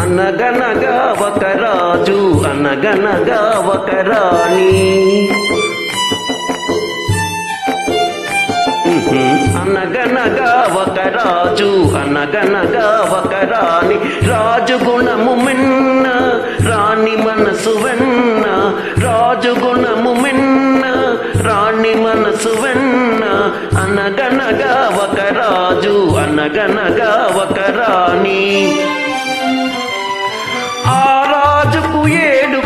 అనగనగా ఒక రాజు అనగనగా ఒక రాణి అనగనగా ఒక రాజు అనగనగా ఒక రాణి రాజు గుణము మిన్న రాణి మనసు వెన్న రాజు గుణము మిన్న రాణి మనసు వెన్న అనగనగా ఒక రాజు అనగనగా ఒక రాణి ఆ రాజుకు 7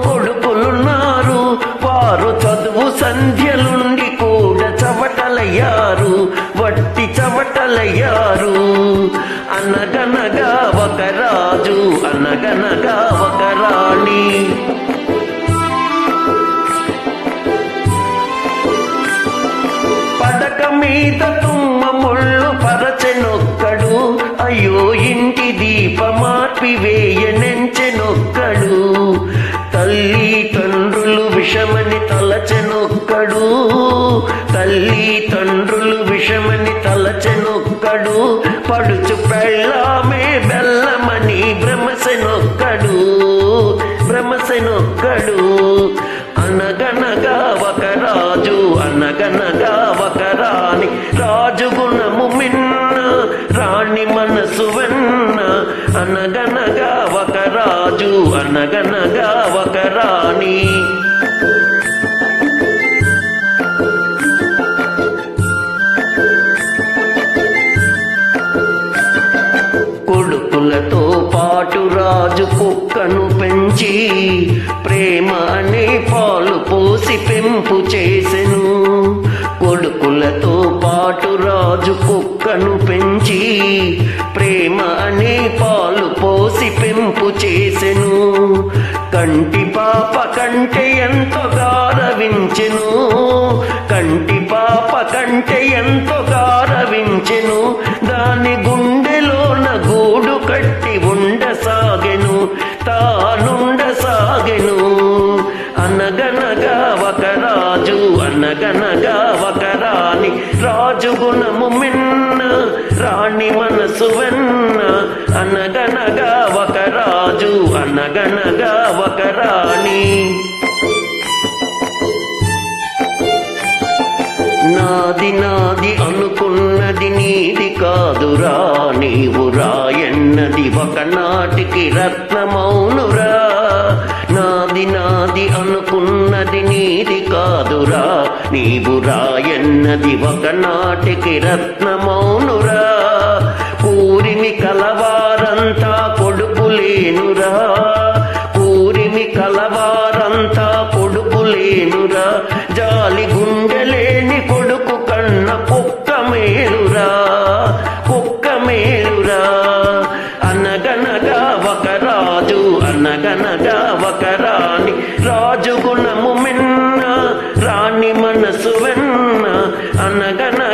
కొడుకులున్నారు వారు చదువు సంధ్యలుండి కూడా చవటలయ్యారు వట్టి చవటలయ్యారు అనగనగా ఒక రాజు అనగనగా ఒక రాణి పడక మీద తుమ్మ ముళ్ళు పరచెనొక్కడు అయ్యో ఇంటి దీపమార్పివేయనెంచెనొక్కడు తల్లి తండ్రులు విషమని తలచెనొక్కడు తల్లి తండ్రులు విషమని తలచెనొక్కడు పడుచు పెళ్ళామే బెల్లమని భ్రమసెనొక్కడు భ్రమసెనొక్కడు అనగనగా ఒక రాజు అనగనగా ఒక రాణి రాజు గుణము మిన్న రాణి మనసు వెన్న అనగనగా ఒక రాజు అనగనగా ఒక రాణి కొడుకులతో పాటు రాజు కుక్కను పెంచి ప్రేమ అనే పాలు పోసి పెంపు చేసెను కొడుకులతో పాటు రాజు కుక్కను పెంచి ప్రేమ అనే పాలు పోసి పెంపు చేసెను కంటి పాప కంటే ఎంతో గారవించెను కంటి పాప కంటే ఎంతో గారవించెను దాని గుండెలోన గూడు కట్టి ఉండసాగెను తానుండసాగెను అనగనగా ఒక రాజు అనగనగా ఒక రాణి రాజు గుణము మిన్న రాణి మనసు వెన్న అనగనగా ఒక రాజు అనగనగా ఒక రాణి నాది నాది అనుకున్నది నీది కాదురా నీవు రాయన్నది ఒకనాటికి రత్నమౌనురా నాది నాది అనుకున్నది నీది కాదురా నీవు రాయన్నది ఒకనాటికి రత్నమౌనురా కూరిమి కలవారంతా కొడుకులేనురా కూరిమి కలవారంతా కొడుకులేనురా జాలి గుండెలేని కొడుకు కన్న కుక్క మేలురా కుక్క మేలురా అనగనగా ఒక రాజు అనగనగా ఒక రాణి రాజు గుణము మిన్న రాణి మనసు వెన్న అనగనగా